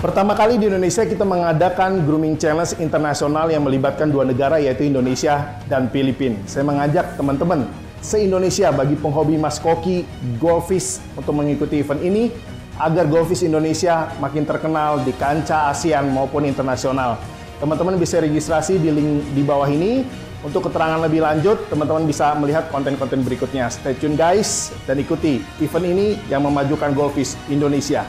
Pertama kali di Indonesia kita mengadakan Grooming Challenge internasional yang melibatkan dua negara yaitu Indonesia dan Filipina. Saya mengajak teman-teman se-Indonesia bagi penghobi mas koki, golfis untuk mengikuti event ini agar golfis Indonesia makin terkenal di kancah ASEAN maupun internasional. Teman-teman bisa registrasi di link di bawah ini. Untuk keterangan lebih lanjut, teman-teman bisa melihat konten-konten berikutnya. Stay tune guys, dan ikuti event ini yang memajukan golfis Indonesia.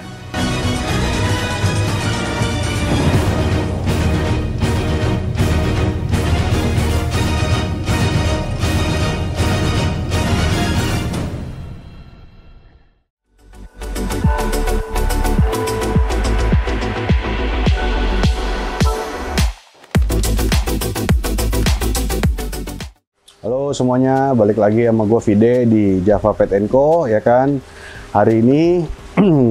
Halo semuanya, balik lagi sama gue Vide di Java Pet & Co, ya kan. Hari ini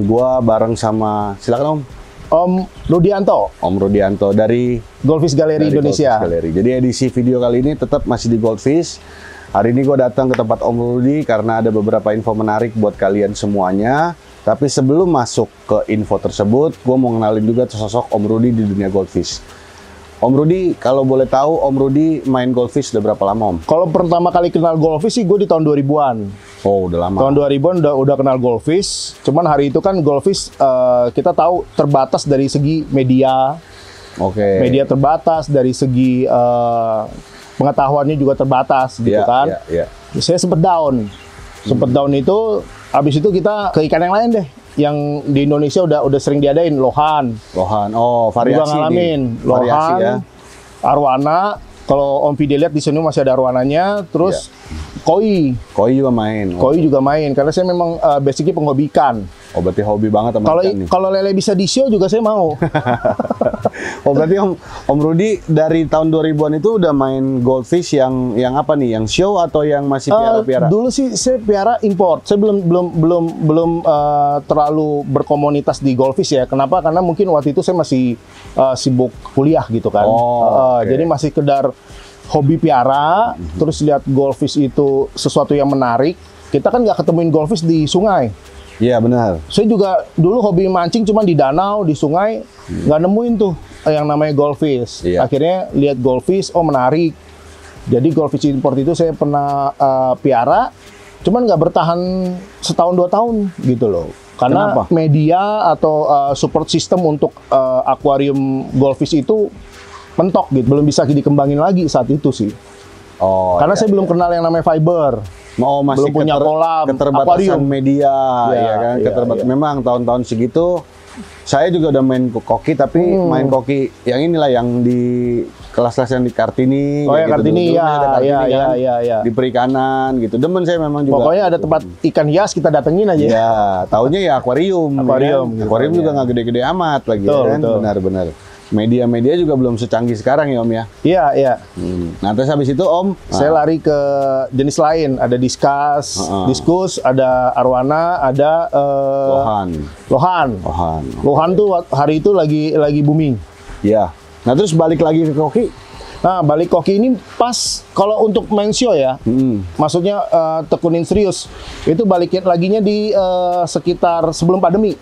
gue bareng sama, silakan Om Rudianto. Om Rudianto dari Golfis Gallery Indonesia. Golfis Gallery. Jadi edisi video kali ini tetap masih di Golfis. Hari ini gue datang ke tempat Om Rudi karena ada beberapa info menarik buat kalian semuanya. Tapi sebelum masuk ke info tersebut, gue mau kenalin juga sosok Om Rudi di dunia Golfis. Om Rudi, kalau boleh tahu, Om Rudi main golfis udah berapa lama, Om? Kalau pertama kali kenal golfis sih gue di tahun 2000-an. Oh, udah lama. Tahun 2000-an udah kenal golfis. Cuman hari itu kan golfis kita tahu terbatas dari segi media. Oke. Media terbatas, dari segi pengetahuannya juga terbatas gitu kan. Iya. Saya sempet down. Down itu, habis itu kita ke ikan yang lain deh. Yang di Indonesia udah sering diadain, lohan. Oh, variasi. Juga ngalamin variasi lohan, ya. arwana. Kalau Om Vide lihat di sini masih ada arwananya. Terus koi. Koi juga main. Koi juga main. Karena saya memang basicnya penghobi ikan. Oh, berarti hobi banget sama ikan nih. Kalau lele bisa di show juga saya mau. Oh, berarti Om Rudi dari tahun 2000-an itu udah main goldfish yang apa nih? Yang show atau yang masih piara-piara? Dulu sih saya piara import. Saya belum terlalu berkomunitas di goldfish ya. Kenapa? Karena mungkin waktu itu saya masih sibuk kuliah gitu kan. Okay. Jadi masih sekedar hobi piara. Terus lihat goldfish itu sesuatu yang menarik. Kita kan nggak ketemuin goldfish di sungai. Iya, benar. Saya juga dulu hobi mancing cuman di danau, di sungai, nggak nemuin tuh yang namanya goldfish. Iya. Akhirnya lihat goldfish, oh menarik. Jadi goldfish import itu saya pernah piara, cuman nggak bertahan setahun 2 tahun gitu loh. Karena Kenapa? media atau support system untuk akuarium goldfish itu mentok gitu, belum bisa dikembangin lagi saat itu sih. Oh. Karena saya belum kenal yang namanya fiber. Oh, masih belum punya kolam, keterbatasan akuarium. Media, ya kan? Iya. Memang tahun-tahun segitu, saya juga udah main koki, tapi main koki yang inilah yang di kelas-kelas yang di Kartini. Oh ya, gitu. Kartini, Dulu ada Kartini kan, ya. di perikanan gitu. Demen saya memang juga. Pokoknya ada tempat ikan hias kita datengin aja. Ya, taunya ya akuarium. Akuarium, Kan? gitu, Akuarium juga ya. nggak gede-gede amat lagi, Betul, ya kan? betul. Benar-benar. Media-media juga belum secanggih sekarang ya, Om ya. Iya. Nah, terus habis itu Om, Saya lari ke jenis lain. Ada diskus, ada arwana, ada lohan. Lohan tuh hari itu lagi booming. Ya. Nah, terus balik lagi ke koki. Nah, balik koki ini pas kalau untuk main show ya. Maksudnya tekunin serius. Itu balikin laginya di sekitar sebelum pandemi.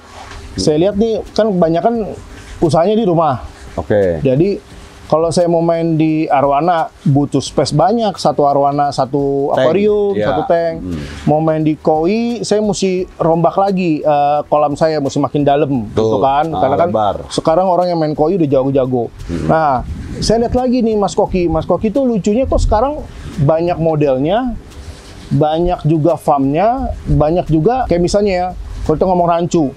Saya lihat nih kan kebanyakan usahanya di rumah. Oke. Jadi kalau saya mau main di arwana butuh space banyak, satu arwana, satu akuarium, satu tank. Mau main di koi, saya mesti rombak lagi kolam saya, mesti makin dalam, gitu kan? Karena kan sekarang orang yang main koi udah jago-jago. Nah, saya lihat lagi nih Mas Koki itu lucunya kok sekarang banyak modelnya, banyak juga farmnya, banyak juga kayak misalnya ya, kalau kita ngomong rancu.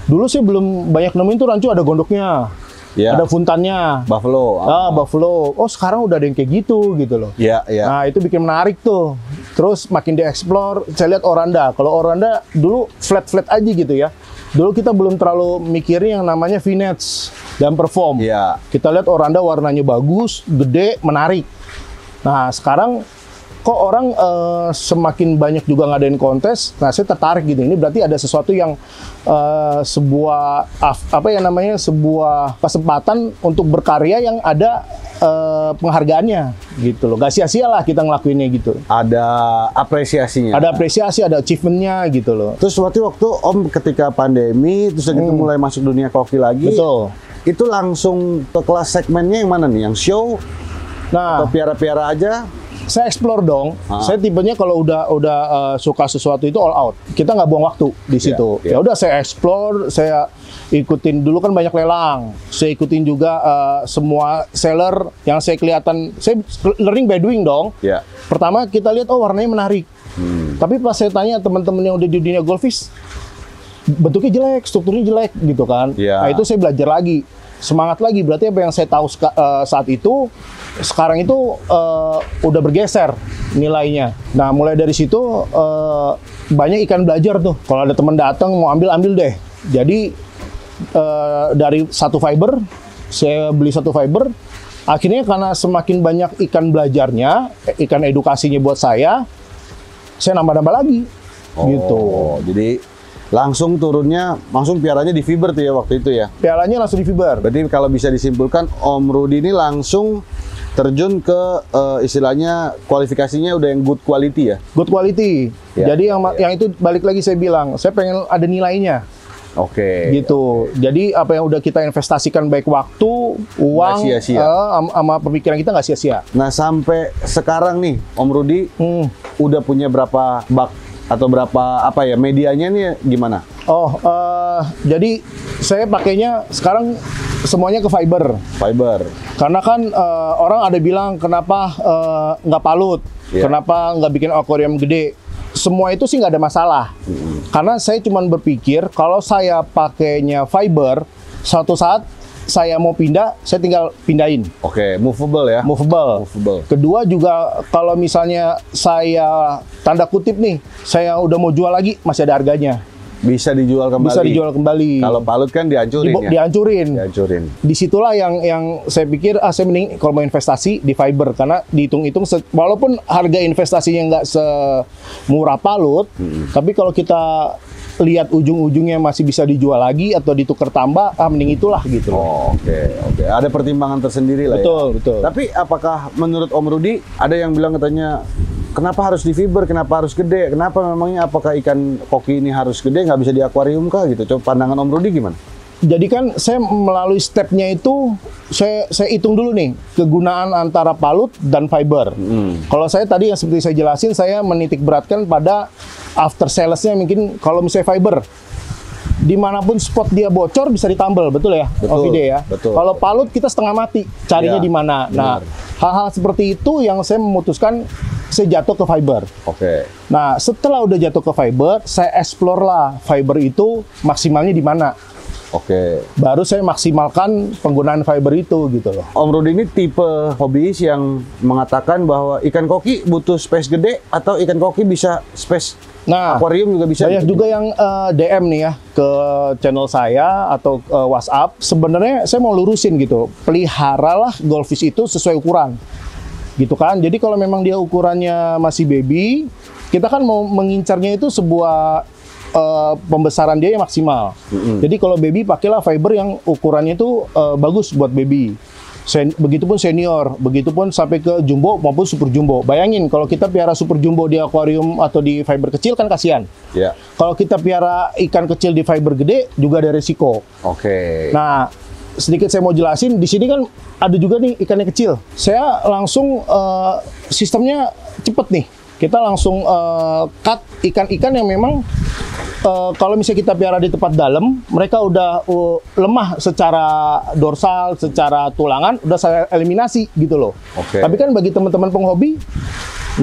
Dulu sih belum banyak nemuin tuh rancu ada gondoknya. Ya. Ada funtannya. Buffalo. Buffalo. Oh, sekarang udah ada yang kayak gitu loh. Iya. Nah, itu bikin menarik tuh. Terus makin dieksplor, saya lihat oranda. Kalau oranda dulu flat aja gitu ya. Dulu kita belum terlalu mikirin yang namanya vintage dan perform. Iya. Kita lihat oranda warnanya bagus, gede, menarik. Nah, sekarang kok orang semakin banyak juga ngadain kontes. Nah, saya tertarik gitu. Ini berarti ada sesuatu yang sebuah sebuah kesempatan untuk berkarya yang ada penghargaannya gitu loh. Gak sia-sia lah kita ngelakuinnya gitu. Ada apresiasinya. Ada apresiasi, ada achievement-nya gitu loh. Terus waktu Om ketika pandemi terus kita mulai masuk dunia koki lagi. Betul. Itu langsung ke kelas segmennya yang mana nih? Yang show? Nah, atau piara-piara aja? saya explore dong. Saya tipenya kalau udah suka sesuatu itu all out. Kita nggak buang waktu di situ. Ya udah saya explore, saya ikutin dulu kan banyak lelang. Saya ikutin juga semua seller yang saya kelihatan. Saya learning by doing dong. Yeah. Pertama kita lihat warnanya menarik. Tapi pas saya tanya teman-teman yang udah di dunia golfis, bentuknya jelek, strukturnya jelek gitu kan. Yeah. Nah, itu saya belajar lagi. Semangat lagi, berarti apa yang saya tahu saat itu sekarang itu udah bergeser nilainya. Nah, mulai dari situ banyak ikan belajar tuh. Kalau ada teman datang mau ambil deh. Jadi dari satu fiber, saya beli satu fiber. Akhirnya karena semakin banyak ikan belajarnya, ikan edukasinya buat saya nambah-nambah lagi. Gitu. Jadi langsung turunnya, langsung piaranya di fiber tuh ya waktu itu ya? Piaranya langsung di fiber. Berarti kalau bisa disimpulkan, Om Rudy ini langsung terjun ke istilahnya kualifikasinya udah yang good quality ya? Good quality. Ya. Jadi yang itu balik lagi saya bilang, saya pengen ada nilainya. Oke. Gitu. Jadi apa yang udah kita investasikan baik waktu, uang, sama pemikiran kita nggak sia-sia. Nah sampai sekarang nih, Om Rudy udah punya berapa bak atau berapa medianya nih gimana? Jadi saya pakainya sekarang semuanya ke fiber. Fiber. Karena kan orang ada bilang kenapa nggak palut, kenapa nggak bikin akuarium gede. Semua itu sih nggak ada masalah. Karena saya cuma berpikir kalau saya pakainya fiber, suatu saat saya mau pindah, saya tinggal pindahin. Oke, movable ya? Movable. Kedua juga kalau misalnya saya tanda kutip nih, saya udah mau jual lagi, masih ada harganya. Bisa dijual kembali. Bisa dijual kembali. Kalau palut kan dihancurin ya? Dihancurin. Disitulah yang saya pikir, saya mending kalau mau investasi di fiber. Karena dihitung-hitung, walaupun harga investasinya nggak semurah palut, tapi kalau kita lihat ujung-ujungnya masih bisa dijual lagi atau ditukar tambah, mending itulah gitu. Oke. Ada pertimbangan tersendiri lah. Betul. Tapi apakah menurut Om Rudy ada yang bilang katanya kenapa harus di fiber, kenapa harus gede, kenapa memangnya apakah ikan koki ini harus gede, nggak bisa di akuarium kah gitu? Coba pandangan Om Rudy gimana? Jadi kan saya melalui stepnya itu saya hitung dulu nih kegunaan antara palut dan fiber. Kalau saya tadi yang seperti saya jelasin, saya menitik beratkan pada after salesnya. Mungkin kalau misalnya fiber, dimanapun spot dia bocor bisa ditambal, betul ya? Betul. Ya. Betul. Kalau palut kita setengah mati carinya di mana. Nah, hal-hal seperti itu yang saya memutuskan saya jatuh ke fiber. Oke. Nah, setelah udah jatuh ke fiber, saya explore lah fiber itu maksimalnya di mana. Oke. Baru saya maksimalkan penggunaan fiber itu gitu loh. Om Rudy ini tipe hobis yang mengatakan bahwa ikan koki butuh space gede atau ikan koki bisa space akuarium juga bisa. Banyak juga yang DM nih ya ke channel saya atau WhatsApp. Sebenarnya saya mau lurusin gitu. Peliharalah goldfish itu sesuai ukuran. Gitu kan. Jadi kalau memang dia ukurannya masih baby, kita kan mau mengincarnya itu sebuah pembesaran dia yang maksimal. Jadi kalau baby pakailah fiber yang ukurannya itu bagus buat baby. Begitupun senior, begitupun sampai ke jumbo maupun super jumbo. Bayangin kalau kita piara super jumbo di akuarium atau di fiber kecil kan kasihan. Yeah. Kalau kita piara ikan kecil di fiber gede juga ada resiko. Oke. Nah, sedikit saya mau jelasin, di sini kan ada juga nih ikannya kecil. Saya langsung sistemnya cepet nih. Kita langsung cut ikan-ikan yang memang kalau misalnya kita piara di tempat dalam, mereka udah lemah secara dorsal, secara tulangan, udah saya eliminasi gitu loh. Oke. Tapi kan bagi teman-teman penghobi,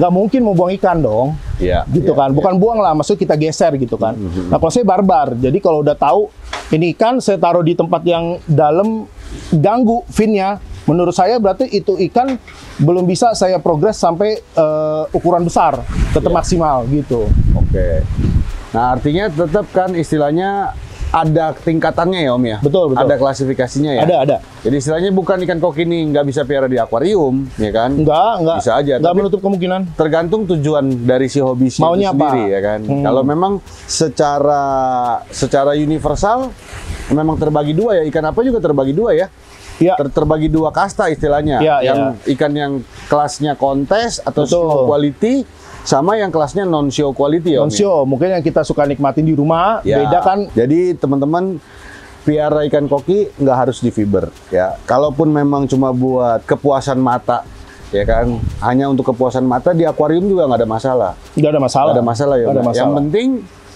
nggak mungkin mau buang ikan dong. Iya. Gitu kan, bukan buang lah, maksudnya kita geser gitu kan. Nah kalau saya barbar, jadi kalau udah tahu ini ikan saya taruh di tempat yang dalam, ganggu finnya, menurut saya berarti itu ikan belum bisa saya progres sampai ukuran besar, tetap maksimal gitu. Oke. Nah artinya tetap kan istilahnya ada tingkatannya ya Om ya? Betul, betul. Ada klasifikasinya ya? Ada. Jadi istilahnya bukan ikan koki ini nggak bisa piara di akuarium, ya kan? Enggak. Bisa aja. Enggak menutup kemungkinan. Tergantung tujuan dari si hobi maunya sendiri apa? Ya kan. Kalau memang secara universal memang terbagi dua ya, ikan apa juga terbagi dua ya. Iya. Terbagi dua kasta istilahnya. Iya. Ikan yang kelasnya kontes atau show quality sama yang kelasnya non show quality ya. Non show, mungkin yang kita suka nikmatin di rumah, ya. Beda kan. Jadi teman-teman piara ikan koki nggak harus di fiber ya. Kalaupun memang cuma buat kepuasan mata ya kan, hanya untuk kepuasan mata di akuarium juga nggak ada masalah. Nggak ada masalah. Nggak ada masalah ya. Nggak ada masalah. Yang penting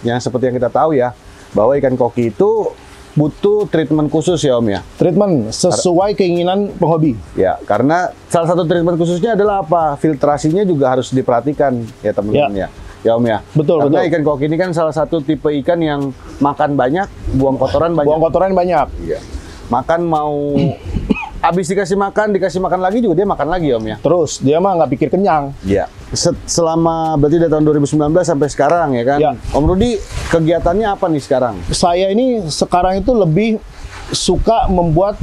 yang seperti yang kita tahu ya, bahwa ikan koki itu butuh treatment khusus ya Om ya. Treatment sesuai keinginan penghobi. Ya, karena salah satu treatment khususnya adalah apa? Filtrasinya juga harus diperhatikan ya teman-teman ya. Ya Om ya. Betul. Karena ikan koki ini kan salah satu tipe ikan yang makan banyak, buang kotoran banyak. Buang kotoran banyak. Iya. Makan mau habis dikasih makan lagi juga dia makan lagi Om ya. Terus dia mah nggak pikir kenyang. Iya. Selama berarti dari tahun 2019 sampai sekarang ya kan. Ya. Om Rudi kegiatannya apa nih sekarang? Saya ini sekarang itu lebih suka membuat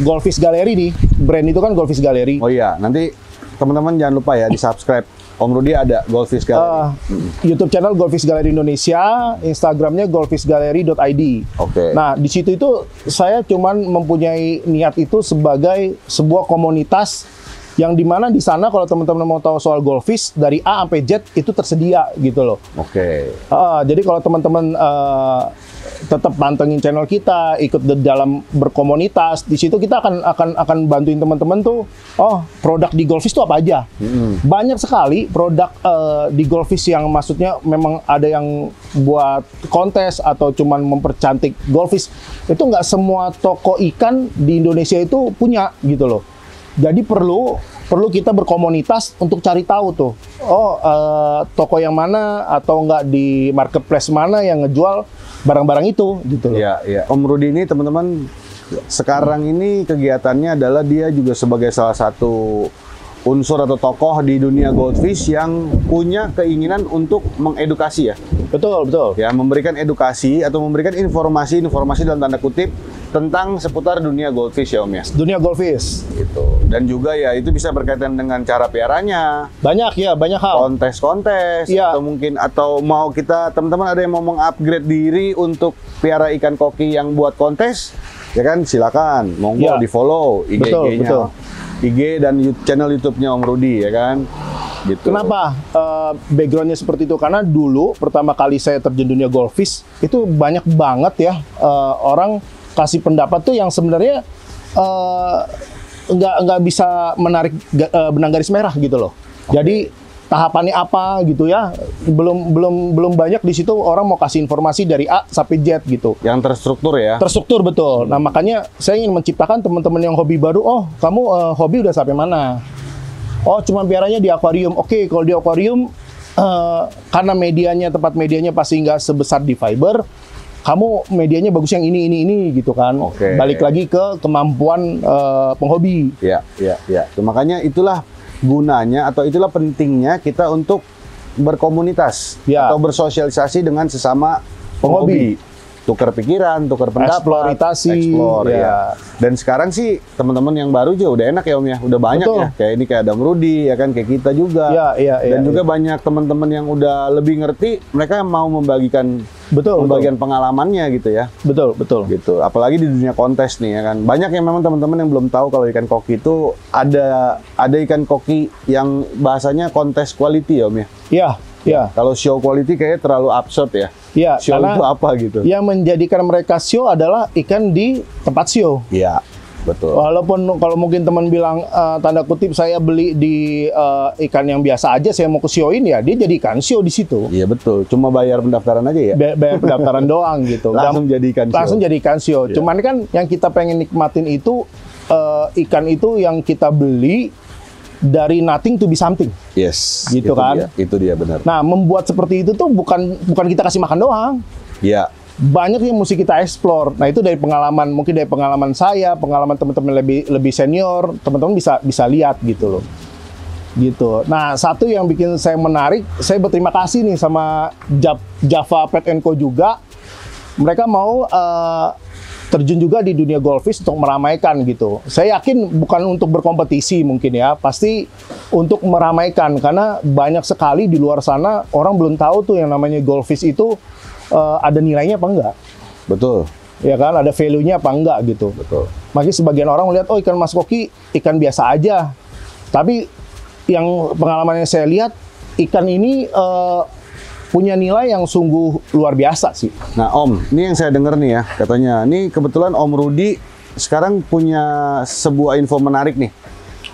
Goldfish Gallery nih. Brand itu kan Goldfish Gallery. Oh iya, nanti teman-teman jangan lupa ya di subscribe. Om Rudi ada Goldfish Gallery. YouTube channel Goldfish Gallery Indonesia, Instagramnya goldfishgallery.id. Oke. Nah, di situ itu saya cuman mempunyai niat itu sebagai sebuah komunitas yang dimana di sana kalau teman-teman mau tahu soal goldfish dari A sampai Z itu tersedia gitu loh. Oke. Jadi kalau teman-teman tetap pantengin channel kita, ikut di dalam berkomunitas, di situ kita akan bantuin teman-teman tuh, produk di goldfish itu apa aja. Banyak sekali produk di goldfish yang maksudnya memang ada yang buat kontes atau cuman mempercantik goldfish. Itu nggak semua toko ikan di Indonesia itu punya gitu loh. Jadi perlu kita berkomunitas untuk cari tahu tuh, toko yang mana atau enggak di marketplace mana yang ngejual barang-barang itu gitu loh. Iya. Om Rudi ini teman-teman sekarang ini kegiatannya adalah dia juga sebagai salah satu unsur atau tokoh di dunia goldfish yang punya keinginan untuk mengedukasi ya. Betul. Ya, memberikan edukasi atau memberikan informasi dalam tanda kutip tentang seputar dunia goldfish ya Om ya. Dunia goldfish. Gitu. Dan juga ya itu bisa berkaitan dengan cara piaranya. Banyak hal. Kontes Ya. atau mau kita teman-teman ada yang mau mengupgrade diri untuk piara ikan koki yang buat kontes, ya kan silakan, monggo Ya. di-follow IG-nya. Betul. IG dan channel YouTube-nya Om Rudi ya kan. Gitu. Kenapa backgroundnya seperti itu? Karena dulu pertama kali saya terjun dunia goldfish itu banyak banget ya orang kasih pendapat tuh yang sebenarnya nggak bisa menarik benang garis merah gitu loh. Jadi tahapannya apa gitu ya, belum banyak di situ orang mau kasih informasi dari A sampai Z gitu. Yang terstruktur ya. Terstruktur betul. Nah makanya saya ingin menciptakan teman-teman yang hobi baru. Kamu hobi udah sampai mana? Cuma piaranya di akuarium. Oke, kalau di akuarium karena tempat medianya pasti nggak sebesar di fiber. Kamu medianya bagus yang ini gitu kan. Oke. Balik lagi ke kemampuan penghobi. Ya. Makanya itulah gunanya atau itulah pentingnya kita untuk berkomunitas atau bersosialisasi dengan sesama penghobi. Tukar pikiran, tukar pendapat, explore ya. Dan sekarang sih teman-teman yang baru juga udah enak ya Om ya, udah banyak ya. Kayak ini kayak Adam Rudi ya kan, kayak kita juga. Dan juga banyak teman-teman yang udah lebih ngerti, mereka mau membagikan pengalamannya gitu ya. Betul. Gitu. Apalagi di dunia kontes nih ya kan. Banyak yang memang teman-teman yang belum tahu kalau ikan koki itu ada ikan koki yang bahasanya kontes quality ya Om ya. Iya. Kalau show quality kayaknya terlalu absurd ya. Iya, show itu apa gitu. Yang menjadikan mereka show adalah ikan di tempat show. Iya, betul. Walaupun kalau mungkin teman bilang tanda kutip saya beli di ikan yang biasa aja saya mau ke show-in ya, dia jadi ikan show di situ. Iya betul. Cuma bayar pendaftaran aja ya. Bayar pendaftaran doang gitu. Langsung jadi ikan show. Langsung jadi ikan show. Iya. Cuman kan yang kita pengen nikmatin itu ikan itu yang kita beli dari nothing to be something. Yes. Gitu kan? Itu dia benar. Nah, membuat seperti itu tuh bukan kita kasih makan doang. Iya. Banyak yang mesti kita explore. Nah, itu dari pengalaman, mungkin dari pengalaman saya, pengalaman teman-teman lebih senior, teman-teman bisa lihat gitu loh. Gitu. Nah, satu yang bikin saya menarik, saya berterima kasih nih sama Java Pet & Co juga. mereka mau terjun juga di dunia golfis untuk meramaikan gitu. Saya yakin bukan untuk berkompetisi mungkin ya, pasti untuk meramaikan karena banyak sekali di luar sana orang belum tahu tuh yang namanya golfis itu ada nilainya apa enggak. Betul. Ya kan, ada value-nya apa enggak gitu. Betul. Makanya sebagian orang melihat, oh ikan mas koki ikan biasa aja. Tapi yang pengalaman yang saya lihat, ikan ini punya nilai yang sungguh luar biasa sih. Nah Om, ini yang saya dengar nih ya, katanya, ini kebetulan Om Rudi sekarang punya sebuah info menarik nih.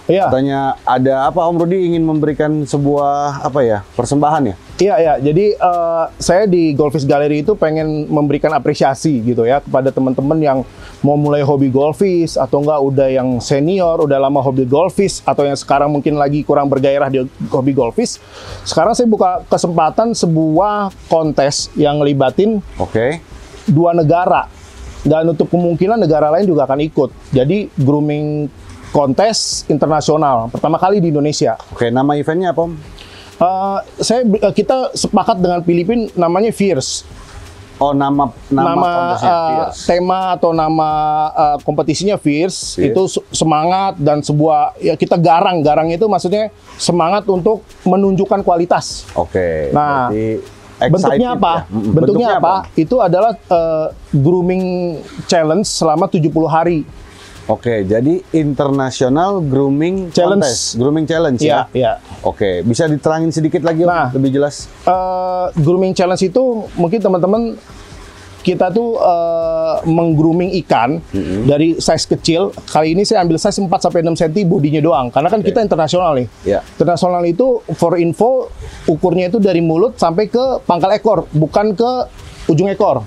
Iya. Katanya ada apa, Om Rudi ingin memberikan sebuah apa ya, persembahan ya? Iya, ya. Jadi saya di Golfis Gallery itu pengen memberikan apresiasi gitu ya kepada teman-teman yang mau mulai hobi golfis atau enggak udah yang senior, udah lama hobi golfis atau yang sekarang mungkin lagi kurang bergairah di hobi golfis. Sekarang saya buka kesempatan sebuah kontes yang ngelibatin dua negara. Dan untuk kemungkinan negara lain juga akan ikut. Jadi grooming kontes internasional pertama kali di Indonesia. Oke, nama eventnya apa Om? Kita sepakat dengan Filipina namanya Fierce. Oh, nama Fierce. Tema atau nama kompetisinya Fierce. Itu semangat dan sebuah ya kita garang itu maksudnya semangat untuk menunjukkan kualitas. Oke. Nah, bentuknya apa? Ya? Bentuknya apa? Itu adalah grooming challenge selama 70 hari. Oke, jadi International Grooming Challenge. Contest. Grooming Challenge ya? Iya. Oke, bisa diterangin sedikit lagi Om, lebih jelas? Grooming Challenge itu mungkin teman-teman kita tuh menggrooming ikan dari size kecil. Kali ini saya ambil size 4-6 cm bodinya doang. Karena kan kita internasional nih. Yeah. Internasional itu, for info, ukurnya itu dari mulut sampai ke pangkal ekor, bukan ke ujung ekor.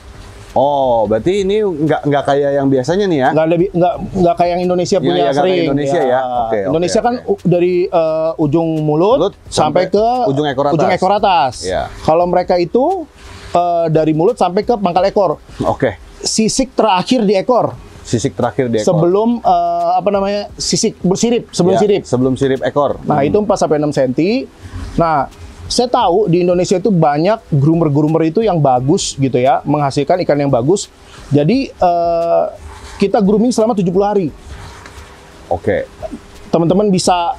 Oh, berarti ini nggak kayak yang biasanya nih ya? Nggak kayak yang Indonesia punya sering. Indonesia ya. Indonesia kan dari ujung mulut sampai ke ujung ekor atas. Ya. Kalau mereka itu dari mulut sampai ke pangkal ekor. Oke. Sisik terakhir di ekor. Sisik terakhir di ekor. Sebelum sisik bersirip, sebelum sirip ekor. Nah, itu 4-6 cm. Nah, saya tahu di Indonesia itu banyak groomer-groomer itu yang bagus gitu ya, menghasilkan ikan yang bagus. Jadi kita grooming selama 70 hari. Oke. Teman-teman bisa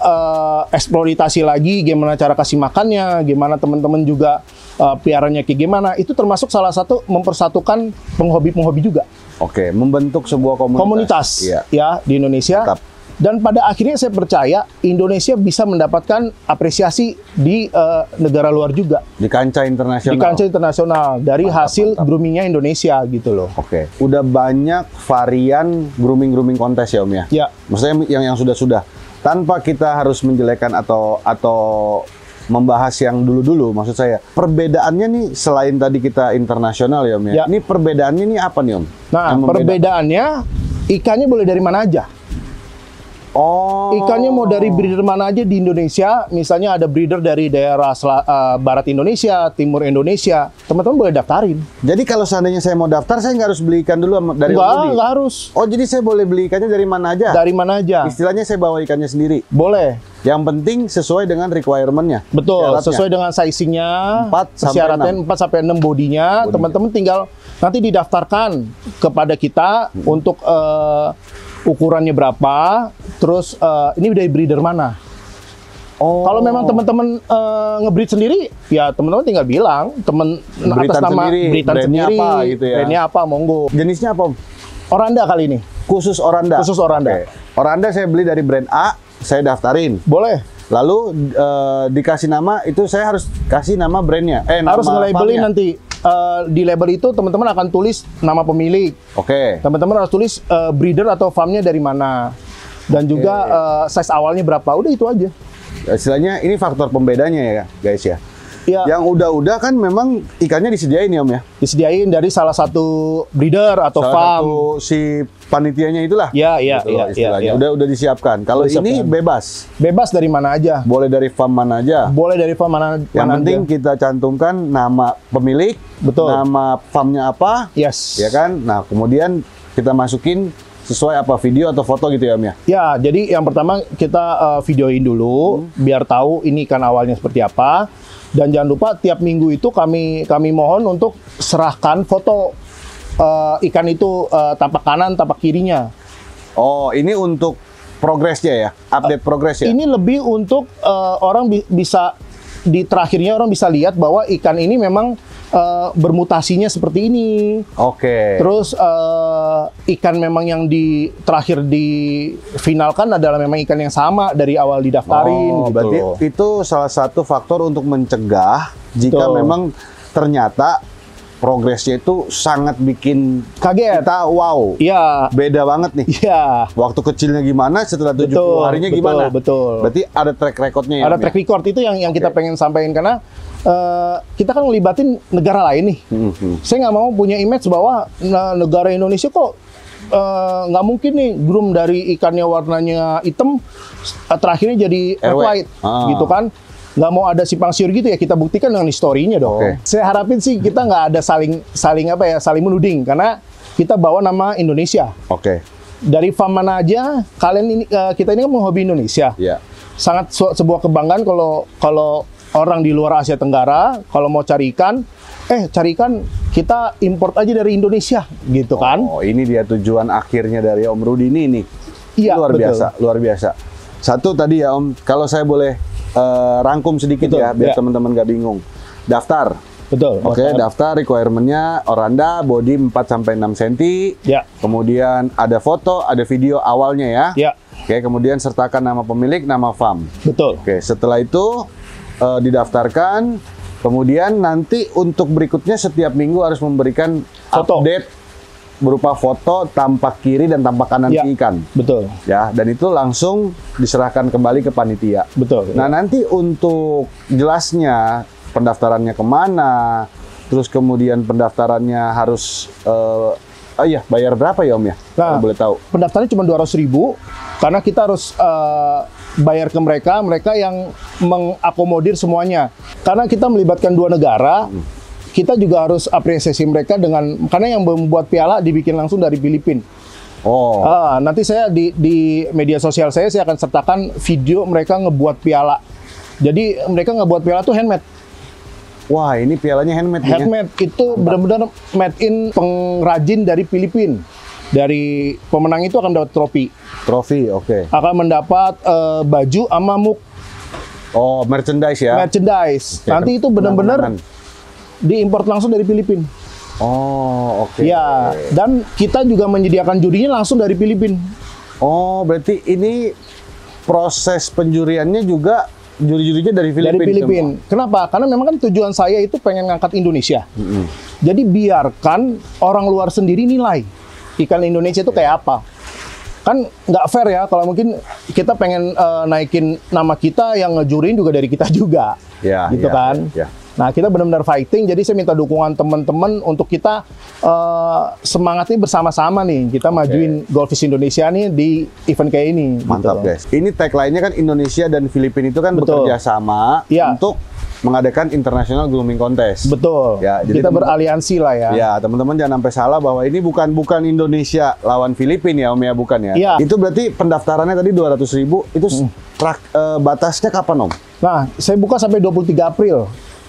eksploitasi lagi gimana cara kasih makannya, gimana teman-teman juga piaranya kayak gimana. Itu termasuk salah satu mempersatukan penghobi-penghobi juga. Oke, membentuk sebuah komunitas. Ya di Indonesia. Tetap. Dan pada akhirnya saya percaya Indonesia bisa mendapatkan apresiasi di negara luar juga. Di kancah internasional. Di kancah internasional dari hasil groomingnya Indonesia gitu loh. Oke. Udah banyak varian grooming kontes ya Om ya? Ya. Maksudnya yang sudah-sudah. Tanpa kita harus menjelekan atau membahas yang dulu-dulu, maksud saya. Perbedaannya nih selain tadi kita internasional ya Om ya? Ini perbedaannya nih apa nih Om? Nah, perbedaannya ikannya boleh dari mana aja. Oh. Ikannya mau dari breeder mana aja di Indonesia, misalnya ada breeder dari daerah barat Indonesia, timur Indonesia, teman-teman boleh daftarin. Jadi kalau seandainya saya mau daftar, saya nggak harus beli ikan dulu dari Om Rudi? Nggak harus. Oh, jadi saya boleh beli ikannya dari mana aja? Dari mana aja. Istilahnya saya bawa ikannya sendiri? Boleh. Yang penting sesuai dengan requirement-nya. Betul, sesuai dengan sizing-nya, persyaratan 4-6 bodinya, teman-teman tinggal nanti didaftarkan kepada kita untuk ukurannya berapa, terus ini dari breeder mana. Oh. Kalau memang teman-teman nge-breed sendiri, ya teman-teman tinggal bilang, atas nama breedan sendiri, apa, gitu ya. brandnya apa, monggo. Jenisnya apa Om? Oranda kali ini. Khusus Oranda? Khusus Oranda. Okay. Oranda saya beli dari brand A, saya daftarin. Boleh. Lalu dikasih nama, itu saya harus kasih nama brandnya. Harus nge-labelin nanti. Di label itu teman-teman akan tulis nama pemilik. Oke. Teman-teman harus tulis breeder atau farmnya dari mana. Dan juga size awalnya berapa. Udah itu aja. Istilahnya ini faktor pembedanya ya guys ya. Ya. Yang udah-udah kan memang ikannya disediain ya Om ya? Disediain dari salah satu breeder atau farm. Satu si panitianya itulah. Iya. Udah disiapkan. Kalau ini bebas. Bebas dari mana aja. Boleh dari farm mana aja. Boleh dari farm mana. Yang penting aja. Kita cantumkan nama pemilik, betul. Nama farmnya apa. Yes. Ya kan. Nah kemudian kita masukin sesuai apa video atau foto gitu ya Om ya? Ya, jadi yang pertama kita videoin dulu biar tahu ini ikan awalnya seperti apa. Dan jangan lupa tiap minggu itu kami mohon untuk serahkan foto ikan itu tapak kanan, tapak kirinya. Oh, ini untuk progresnya ya, update progres ya. Ini lebih untuk orang bisa di terakhirnya orang bisa lihat bahwa ikan ini memang bermutasinya seperti ini. Oke. Terus ikan memang yang terakhir difinalkan adalah memang ikan yang sama dari awal didaftarin. Oh, gitu berarti loh. itu salah satu faktor untuk mencegah jika Betul. memang ternyata progresnya itu sangat bikin Kaget. kita wow. Iya. Beda banget nih. Iya. Waktu kecilnya gimana, setelah 70 Betul, harinya betul, gimana? betul. Berarti ada track recordnya ya? Ada Om, track ya? record itu yang kita pengen sampaikan karena kita kan ngelibatin negara lain nih. Saya nggak mau punya image bahwa negara Indonesia kok nggak mungkin nih groom dari ikannya warnanya hitam terakhirnya jadi white gitu kan. Nggak mau ada simpang siur gitu ya, kita buktikan dengan historinya dong. Oke. Saya harapin sih kita nggak ada saling menuding karena kita bawa nama Indonesia. Oke. Dari farm mana aja kalian ini kita ini kan menghobi Indonesia. Iya. Sangat sebuah kebanggaan kalau orang di luar Asia Tenggara kalau mau cari ikan kita import aja dari Indonesia gitu kan. Oh, ini dia tujuan akhirnya dari Om Rudi ini nih. Iya, luar betul. biasa, luar biasa. Satu tadi ya Om, kalau saya boleh rangkum sedikit Betul, ya, biar ya. teman-teman gak bingung. Daftar. Betul. Oke, daftar requirement-nya oranda, body 4-6 cm. Ya. Kemudian ada foto, ada video awalnya ya. Ya. Oke, kemudian sertakan nama pemilik, nama farm. Betul. Oke, setelah itu didaftarkan. Kemudian nanti untuk berikutnya setiap minggu harus memberikan Foto. update berupa foto tampak kiri dan tampak kanan Ya. ikan. Betul. Ya, dan itu langsung diserahkan kembali ke panitia. Betul. Nah, nanti untuk jelasnya pendaftarannya kemana, terus kemudian pendaftarannya harus bayar berapa ya Om ya? Nah, Kalau boleh tahu. pendaftarannya cuma 200.000 karena kita harus bayar ke mereka yang mengakomodir semuanya. Karena kita melibatkan dua negara, kita juga harus apresiasi mereka karena yang membuat piala dibikin langsung dari Filipina. Oh. Nanti saya di media sosial saya akan sertakan video mereka ngebuat piala. Jadi mereka ngebuat piala tuh handmade. Wah, ini pialanya handmade. Handmade itu benar-benar made in pengrajin dari Filipina. Dari pemenang itu akan dapat Trofi, oke. akan mendapat baju sama mug Oh, merchandise ya. merchandise. Oke, Nanti itu benar-benar kenang-kenangan. diimpor langsung dari Filipina. Oh, oke. Ya, dan kita juga menyediakan jurinya langsung dari Filipina. Oh, berarti ini proses penjuriannya juga juri-jurinya dari Filipina. Dari Filipina. Kenapa? Karena memang kan tujuan saya itu pengen ngangkat Indonesia. Jadi biarkan orang luar sendiri nilai ikan Indonesia itu kayak apa. Kan nggak fair ya kalau mungkin kita pengen naikin nama kita, yang ngejurin juga dari kita juga. Ya, gitu ya, kan. ya. Nah, kita benar-benar fighting. Jadi saya minta dukungan teman-teman untuk kita semangatnya bersama-sama nih. Kita majuin Goldfish Indonesia nih di event kayak ini. Mantap, gitu. guys. Ini tagline-nya kan Indonesia dan Filipina itu kan Betul. bekerja sama Ya. untuk mengadakan International Grooming Contest. Betul. Ya, jadi kita beraliansi lah ya. Ya, teman-teman jangan sampai salah bahwa ini bukan Indonesia lawan Filipina ya, Om ya, bukan ya. Iya. Itu berarti pendaftarannya tadi 200.000, itu batasnya kapan, Om? Nah, saya buka sampai 23 April.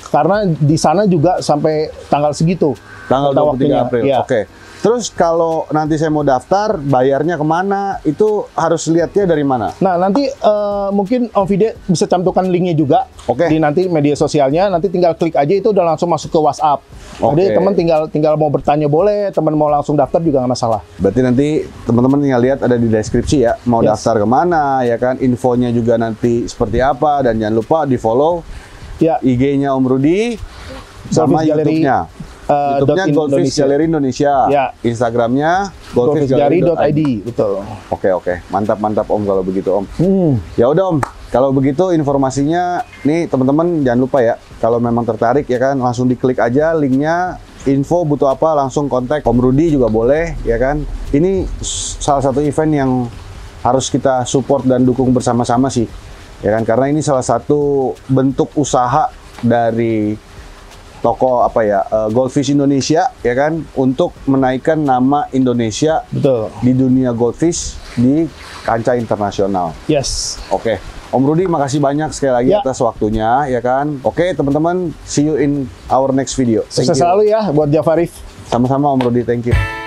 Karena di sana juga sampai tanggal segitu. Tanggal Kata 23 waktunya. April. Iya. Oke. Terus kalau nanti saya mau daftar, bayarnya kemana? Itu harus lihatnya dari mana? Nah, nanti mungkin Om Fide bisa cantumkan linknya juga. Oke. Di nanti media sosialnya, nanti tinggal klik aja itu udah langsung masuk ke WhatsApp. Jadi Oke. teman tinggal mau bertanya boleh, teman mau langsung daftar juga nggak masalah. Berarti nanti teman-teman tinggal lihat ada di deskripsi ya, mau Yes. daftar kemana, ya kan, infonya juga nanti seperti apa, dan jangan lupa di follow Ya, IG-nya Om Rudi sama Goldfish Gallery, YouTube-nya. YouTube-nya Goldfish Indonesia. Gallery Indonesia. Ya. Instagram-nya goldfishgallery.id. goldfishgallery.id. Betul. Oke, mantap Om kalau begitu Om. Hmm. Ya udah Om, kalau begitu informasinya nih teman-teman jangan lupa ya, kalau memang tertarik ya kan langsung diklik aja linknya, info butuh apa langsung kontak Om Rudi juga boleh ya kan. Ini salah satu event yang harus kita support dan dukung bersama-sama sih ya kan, karena ini salah satu bentuk usaha dari toko Goldfish Indonesia ya kan, untuk menaikkan nama Indonesia Betul. di dunia goldfish di kancah internasional. Yes. Oke, Om Rudi makasih banyak sekali lagi Ya. atas waktunya ya kan. Oke teman-teman, see you in our next video. Thank Sukses you. selalu ya buat Jafarif. Sama-sama Om Rudi, thank you.